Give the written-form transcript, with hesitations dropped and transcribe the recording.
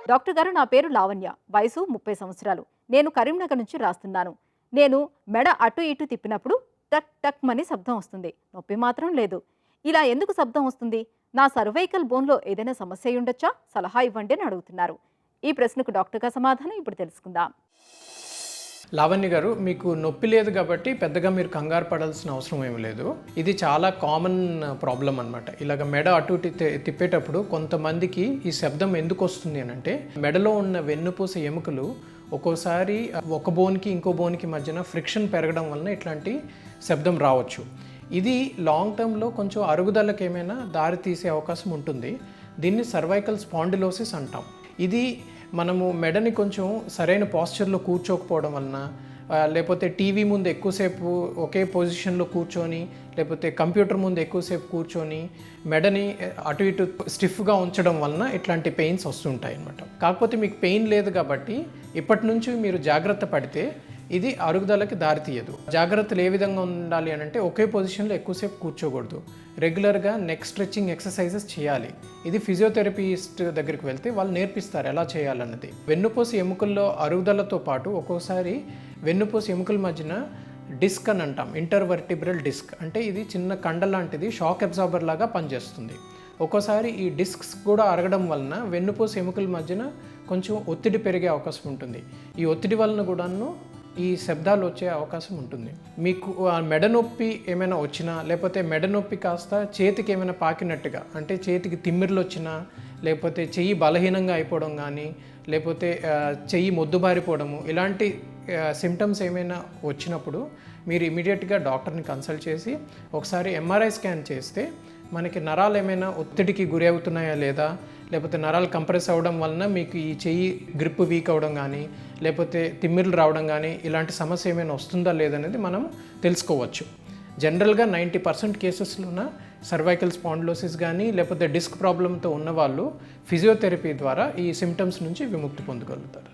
Doctor గారు, నా పేరు లావణ్య, వయసు 30 సంవత్సరాలు. నేను కరీంనగర్ నుంచి రాస్తున్నాను. నేను మెడ అటు ఇటు తిప్పినప్పుడు టక్ టక్ మని శబ్దం వస్తుంది. నొప్పి మాత్రం లేదు. ఇలా ఎందుకు శబ్దం వస్తుంది? నా సర్వైకల్ బోన్లో ఏదైనా సమస్య అయి ఉండొచ్చా? సలహా ఇవ్వండి అని అడుగుతున్నారు. ఈ ప్రశ్నకు డాక్టర్ గారి సమాధానం ఇప్పుడు తెలుసుకుందాం. లావణ్య గారు, మీకు నొప్పి లేదు కాబట్టి పెద్దగా మీరు కంగారు పడాల్సిన అవసరం ఏమి లేదు. ఇది చాలా కామన్ ప్రాబ్లం అనమాట. ఇలాగ మెడ అటు తిప్పేటప్పుడు కొంతమందికి ఈ శబ్దం ఎందుకు వస్తుంది అని అంటే, మెడలో ఉన్న వెన్నుపూస ఎముకలు ఒక్కోసారి ఒక బోన్కి ఇంకో బోన్కి మధ్యన ఫ్రిక్షన్ పెరగడం వలన ఇట్లాంటి శబ్దం రావచ్చు. ఇది లాంగ్ టర్మ్లో కొంచెం అరుగుదలకు ఏమైనా దారి తీసే అవకాశం ఉంటుంది. దీన్ని సర్వైకల్ స్పాండిలోసిస్ అంటాం. ఇది మనము మెడని కొంచెం సరైన పాస్చర్లో కూర్చోకపోవడం వలన, లేకపోతే టీవీ ముందు ఎక్కువసేపు ఒకే పొజిషన్లో కూర్చొని, లేకపోతే కంప్యూటర్ ముందు ఎక్కువసేపు కూర్చొని మెడని అటు ఇటు స్టిఫ్గా ఉంచడం వలన ఇట్లాంటి పెయిన్స్ వస్తుంటాయి అన్నమాట. కాకపోతే మీకు పెయిన్ లేదు కాబట్టి ఇప్పటి నుంచి మీరు జాగ్రత్త పడితే ఇది అరుగుదలకి దారితీయదు. జాగ్రత్తలు ఏ విధంగా ఉండాలి అని అంటే, ఒకే పొజిషన్లో ఎక్కువసేపు కూర్చోకూడదు. రెగ్యులర్గా నెక్ స్ట్రెచ్చింగ్ ఎక్సర్సైజెస్ చేయాలి. ఇది ఫిజియోథెరపిస్ట్ దగ్గరికి వెళ్తే వాళ్ళు నేర్పిస్తారు ఎలా చేయాలన్నది. వెన్నుపూస ఎముకల్లో అరుగుదలతో పాటు ఒక్కోసారి వెన్నుపూస ఎముకల మధ్యన డిస్క్ అని అంటాం, ఇంటర్వర్టిబ్రల్ డిస్క్. అంటే ఇది చిన్న కండ లాంటిది, షాక్ అబ్జార్బర్ లాగా పనిచేస్తుంది. ఒక్కోసారి ఈ డిస్క్స్ కూడా అరగడం వలన వెన్నుపూస ఎముకల మధ్యన కొంచెం ఒత్తిడి పెరిగే అవకాశం ఉంటుంది. ఈ ఒత్తిడి వలన కూడాను ఈ శబ్దాలు వచ్చే అవకాశం ఉంటుంది. మీకు మెడ నొప్పి ఏమైనా వచ్చినా, లేకపోతే మెడ నొప్పి కాస్త చేతికి ఏమైనా పాకినట్టుగా, అంటే చేతికి తిమ్మిర్లు వచ్చినా, లేకపోతే చెయ్యి బలహీనంగా అయిపోవడం కానీ, లేకపోతే చెయ్యి మొద్దుబారిపోవడము, ఇలాంటి సిమ్టమ్స్ ఏమైనా వచ్చినప్పుడు మీరు ఇమీడియట్గా డాక్టర్ని కన్సల్ట్ చేసి ఒకసారి ఎంఆర్ఐ స్కాన్ చేస్తే మనకి నరాలు ఏమైనా ఒత్తిడికి గురి అవుతున్నాయా లేదా, లేకపోతే నరాలు కంప్రెస్ అవ్వడం వలన మీకు ఈ చెయ్యి గ్రిప్ వీక్ అవ్వడం కానీ, లేకపోతే తిమ్మిర్లు రావడం కానీ, ఇలాంటి సమస్య ఏమైనా వస్తుందా లేదనేది మనం తెలుసుకోవచ్చు. జనరల్గా 90% కేసెస్లోన సర్వైకల్ స్పాండిలోసిస్ కానీ, లేకపోతే డిస్క్ ప్రాబ్లంతో ఉన్నవాళ్ళు ఫిజియోథెరపీ ద్వారా ఈ సిమ్టమ్స్ నుంచి విముక్తి పొందగలుగుతారు.